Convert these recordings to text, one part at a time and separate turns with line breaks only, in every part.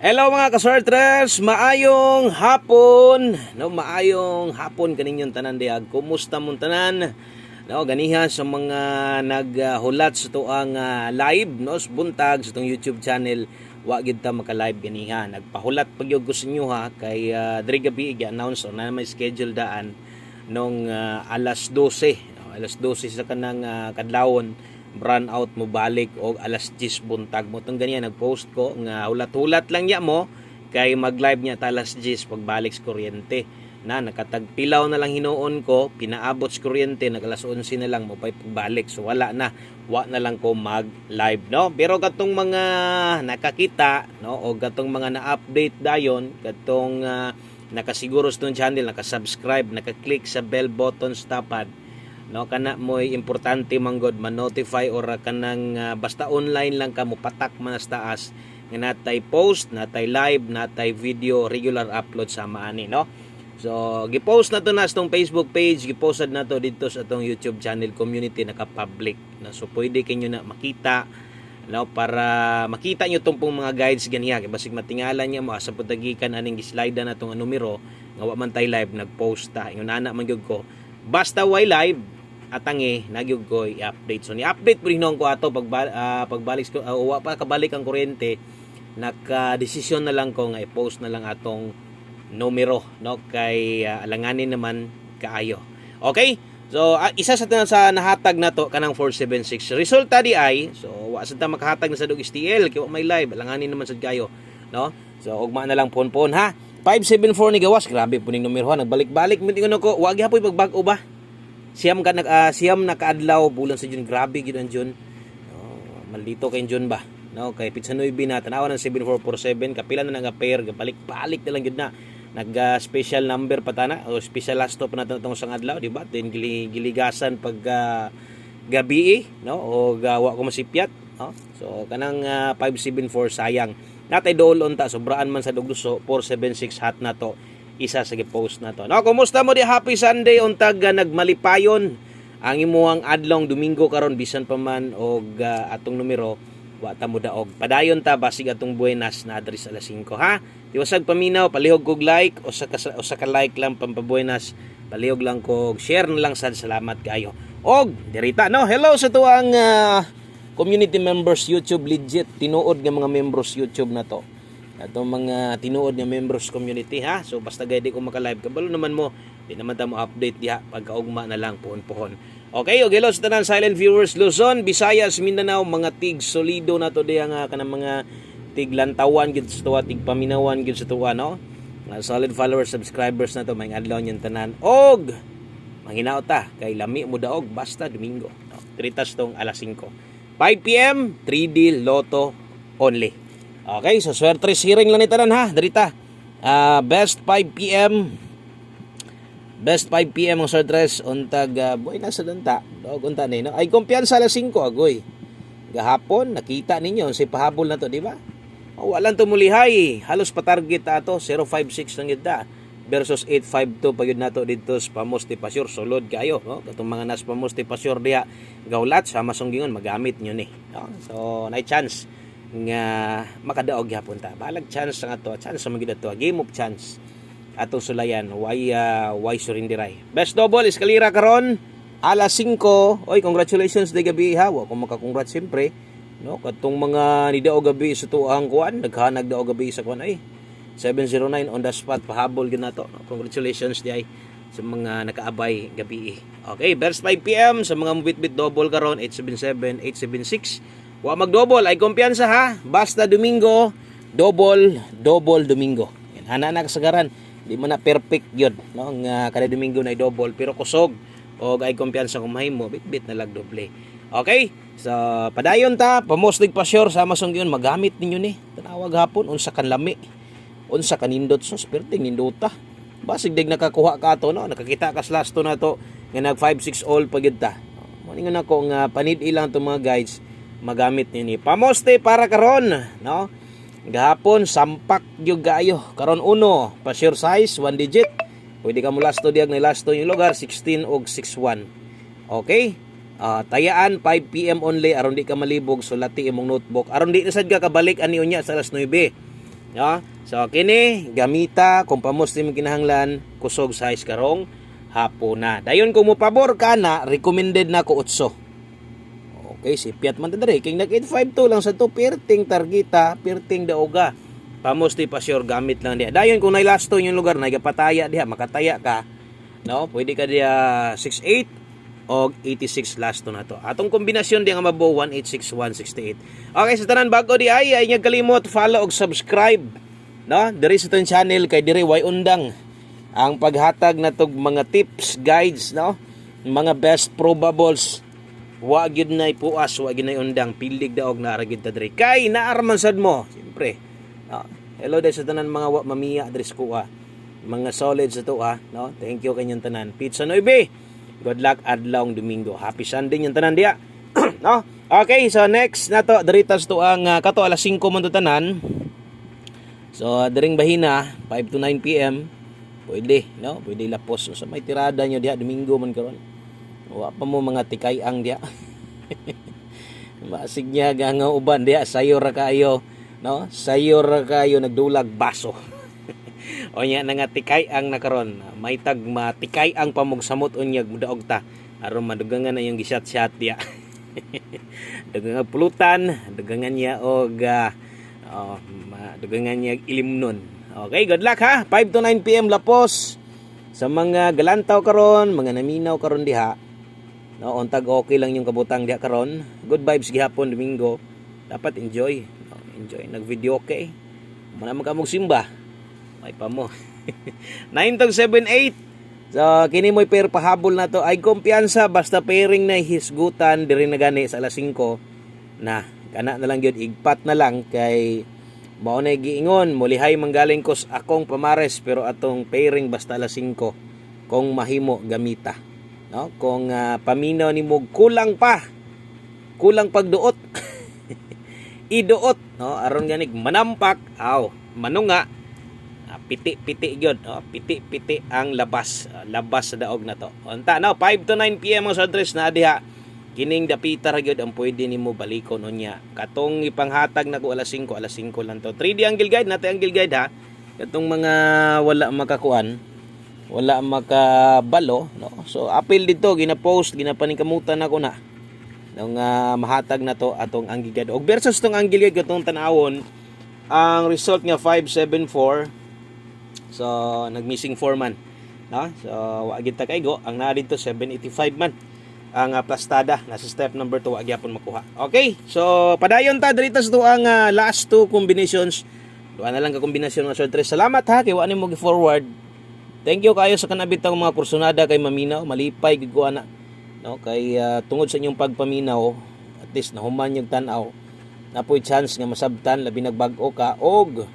Hello mga kasortres, maayong hapon. No, maayong hapon kaninyong tanan diag. Kumusta mong tanan? No, ganiha sa mga naghulat sa tuang live no, sa buntag sa tong YouTube channel. Wa gid ta maka-live ganiha. Nagpahulat pag yung gusto nyo ha kay diri gabi i-announce na may schedule daan nung alas 12. No, alas 12 sa kanang kadlawon. Run out mo balik o alas 10 buntag mo tong ganyan nagpost ko nga hulat-hulat lang niya mo kay mag-live niya ta alas 10 pagbalik sa kuryente na nakatagpilaw na lang hinuon ko pinaabot sa kuryente nag alas 11 na lang mo pagbalik so wa na lang ko mag-live no pero katong mga nakakita no o katong mga na-update dayon katong nakasiguro sa tong channel naka-subscribe naka-click sa bell button sa tapad no kana mo'y importante manggod ma-notify or kanang basta online lang ka mo patak man sa taas nga natay post, natay live, natay video, regular upload sa maani no. So gi-post na to na sa tong Facebook page, gi-postad na to dito sa atong YouTube channel community naka-public no. So pwede kinyo na makita no para makita nyo tong mga guides ganiya kay basig matingalan niya mo sa putagikan aning gi-slide na tong numero nga wa man tay live nag-post ta ingon ana man gyud ko basta way live atangi nagyug ko i-update so ni-update po rin ko ato pagbalik ko wa pa kabalik ang kuryente naka-desisyon na lang ko nga i-post na lang atong numero no kay alanganin naman kaayo okay so isa sa nahatag na to kanang 476 resulta di ay so wa sa ta makahatag na sa dug STL kay wa may live alanganin naman sad kayo no so ugma na lang pon ha 574 ni gawas grabe po ning numero ha nagbalik-balik mo tingon ko wa gyapon pagbag-o ba siyam nakaadlaw bulan sa June grabe gid ang June maldito kay June ba no kay pizza 9 na tanawan ng 7447 kapila na nga pair balik-balik na lang gid na nag special number patana o special last stop na tong sang adlaw di ba then giligasan pag gabi no o gawa ko masipyat no so kanang 574 sayang natay dool ta sobraan man sa dugluso 476 hat na to isa sa post na to. No, kumusta mo di happy Sunday untag nagmalipayon ang imuhang adlong Domingo karon bisan pa man og atong numero wa ta mo daog. Padayon ta basig atong buenas na adres alas 5 ha. Tiwasag paminaw palihog kog like o sa ka like lang pampabuenas. Palihog lang kog share na lang sad salamat kayo. Og dirita no. Hello sa tuang community members YouTube legit tinuod nga mga members YouTube na to. Atong mga tinuod nga members community ha so basta gaydi ko maka-live kabalo naman mo di naman ta mo update diha pagkaugma na lang puhon okay og hello sa tanan silent viewers Luzon, Visayas, Mindanao mga tig solido na to diha nga kanang mga tig lantawan gid sa tuwa tig paminawan gid sa tuwa no mga solid followers subscribers na to may adlaw nyon tanan og manghinaot ta kay lami mo daog basta Domingo no? Tritas tong alas 5 5 PM 3D Lotto only. Okay, so swerte siring lang ni tanan ha, darita. Best 5 PM. Best 5 PM ang sortres untag boy na sa danta. Dog unta ni no. Ay kumpiyansa alas 5 agoy. Gahapon nakita ninyo si pahabol na to, di ba? Walan to mulihay. Halos pa-target ato 056 lang gid ta versus 852 pagud nato dito sa Pamoste Pasyor sulod kayo no. Katong mga nas Pamoste Pasyor diha gawlat sa masunggingon magamit nyo ni. No? So, nay chance nga makadaog gyapon ta balag chance nga to chance sa magid to game of chance atong sulayan why surindiray best double eskalira karon alas 5 oy congratulations de gabi ha wa ko maka-congrats siyempre no katong mga nidaog gabi sa tuang kuan naghanag daog gabi sa kuan ay 709 on the spot pahabol gid nato no? Congratulations di ay sa mga nakaabay gabi okay best 5 PM sa mga mubit-bit double karon 877 876 wa mag-double ay kumpiyansa ha. Basta Domingo, double Domingo. Yan hana na kasagaran. Di mo na perfect yun, no? Nga kada Domingo na double pero kusog og ay kumpiyansa kung mahimo bit-bit na lag doble. Okay? So padayon ta, pamostig pa sure sama song yun magamit ninyo ni. Tanawag hapon unsa kan lami. Unsa kan nindot so perting nindota. Basig dig nakakuha ka to no, nakakita ka last to na to nga nag 5-6 all pagid ta. Moningon ako nga panid ilang to mga guys magamit ni pamoste para karon no gahapon sampak gyud gayo karon uno pa sure size 1 digit pwede ka mo lasto diag na lasto yung lugar 16 og 61 okay tayaan 5 PM only aron di ka malibog sulati imong notebook aron di sad ka kabalik ani unya sa alas 9 No? So kini gamita kung pamusti mo kinahanglan kusog size karong hapon na. Dayon kung mo pabor ka na, recommended na ko 8. Okay, si Piat man tadre king nag 852 lang sa to perting targeta, perting daoga. Pamusti pa sure gamit lang diha. Dayon kung nailasto yung lugar na gapataya diha, makataya ka, no? Pwede ka diha 68 o 86 lasto na to. Atong kombinasyon diha nga mabuo 186168. Okay, sa tanan bago di ay nga kalimot follow og subscribe, no? Diri sa ton channel kay diri way undang ang paghatag na tog mga tips, guides, no? Mga best probables. Wa gyud nay puas, wa gyud nay undang, pilig daog na ara gyud ta diri. Kay naarman sad mo, siyempre. No? Hello dahil sa tanan mga wa mamiya diri sa kuha. Mga solid sa to no? Thank you kanyang tanan. Pizza 9. Good luck adlawng Domingo. Happy Sunday yung tanan dia. No? Okay, so next na to diritas to ang kato alas 5 man to tanan. So diring bahina 5 to 9 PM. Pwede, no? Pwede lapos sa may tirada nyo diha Domingo man karon. Wa pa mo mga tikay-ang diha. Masig niya nga uban diha sayo ra kayo, no? Sayo ra kayo nagdulag baso. O nya nga tikay-ang na karon. May tag matikay-ang pamugsamot unyag mudaog ta. Aron madugangan na yung gishat-shat diha. Dugangan pulutan, dugangan niya og dugangan niya ilimnon. Okay, good luck ha. 5 to 9 PM lapos. Sa mga galantaw karon, mga naminaw karon diha. No, untag okay lang yung kabutang diha karon. Good vibes gihapon Domingo. Dapat enjoy. No, enjoy nag-video okay. Muna magkamog simba. May pa mo. 9 to 78. So kini mo'y pair pahabol na to. Ay kumpiyansa basta pairing na hisgutan diri na gani sa alas 5 na. Kana na lang gyud igpat na lang kay mao na giingon mulihay manggaling kos akong pamares pero atong pairing basta alas 5 kung mahimo gamita, no? Kung paminaw nimo kulang pagduot iduot, no? Aron ganig manampak manunga piti-piti gyud, no? Piti-piti ang labas sa daog na to. Unta no 5 to 9 PM ang address na diha. Kining dapita ra gyud ang pwede nimo balikon unya. Katong ipanghatag nako alas 5 lang to. 3D angle guide nate angle guide ha. Katong mga wala makakuan, wala makabalo, no. So apil dito gina-post, ginapaningkamutan nako na. Nung mahatag na to atong angle guide. Og versus tong angle guide katong tan-awon, ang result nga 574. So nag-missing 4 man, no. So wa gyud ta kaygo, ang naa dito 785 man. Ang plastada nasa step number 2 agyapon makuha. Okay, so padayon ta diri tas to ang last 2 combinations. Duha na lang ka kombinasyon nga sortre. Salamat ha kay wa nimo gi-forward. Thank you kayo sa kanabitang mga kursunada kay maminaw, malipay gid ko ana. No, kay tungod sa inyong pagpaminaw, at least nahuman yung tan-aw. Napoy chance nga masabtan labi nagbag-o ka og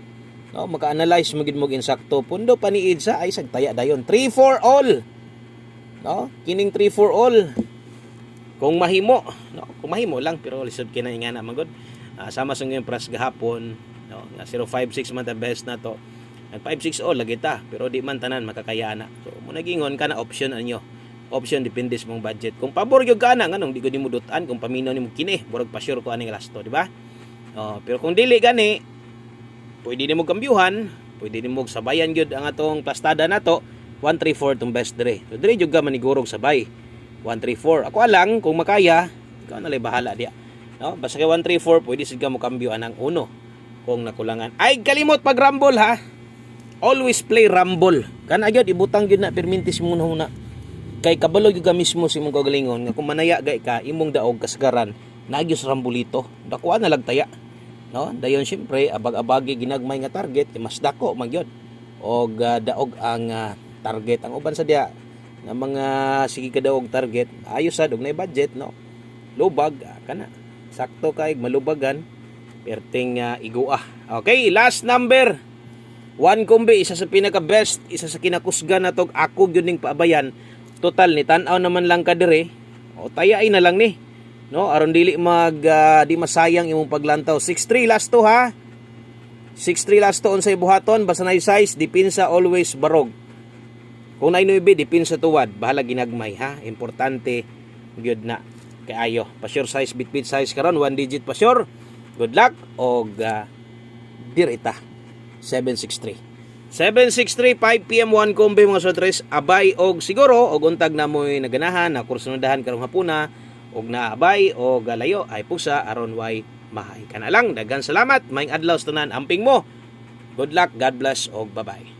no, maka-analyze mo gid mo insakto. Pundo paniid sa ay sagtaya dayon. 3 for all. No, kining 3 for all. Kung mahimo, no, kung mahimo lang pero lisod kina nga na magod. Sama sa ngayong pras gahapon, no, nga 056 man ta best na to. Nag 560 lagi ta, pero di man tanan makakaya na. So mo nagingon kana option anyo. Option depende sa mong budget. Kung pabor gyud kana nganong di ko nimo dutan kung paminaw nimo kini, burag pa sure ko aning lasto, di ba? Pero kung dili gani, pwede nimo kambyuhan, pwede nimo sabayan gyud ang atong plastada nato. 134 tong best dire. So dire jud ka manigurog sabay. 134. Ako alang kung makaya, ikaw na lay bahala diya. No? Basta kay 134, pwede siga mo kambyo anang uno kung nakulangan. Ay kalimot pag rumble ha. Always play rumble. Kana gyud ibutang gyud na permintis mo na. Kay kabalo gyud ka mismo si mong kagalingon nga kung manaya gay ka imong daog kasgaran nagyos rambulito. Dakuan na lang taya. No? Dayon syempre abag-abagi ginagmay nga target mas dako man gyud. Og daog ang target ang uban sa diya nga mga sige ka daw og target ayos sad og nay budget, no. Lubag kana sakto kay malubagan perting iguah. Okay, last number 1 kombi, isa sa pinaka best, isa sa kinakusgan na tog ako gyud ning paabayan. Total ni tan-aw naman lang ka dire o tayay na lang ni, no, aron dili di masayang imong paglantaw. 6-3 last to ha. 6-3 last to unsay buhaton basta na size dipinsa always barog. Kung na 9 dipinsa tuwad bahala ginagmay ha. Importante gyud na kaayo. Pa sure size bitbit size karon 1 digit pa sure. Good luck og dirita. 763 5 PM 1 kombe mga sotres abay og siguro og untag na mo'y naganahan na kursunodahan karong hapuna og naabay og galayo ay pusa aron way mahay kana lang. Daghang salamat, maayong adlaw sa tanan, amping mo. Good luck, God bless og bye-bye.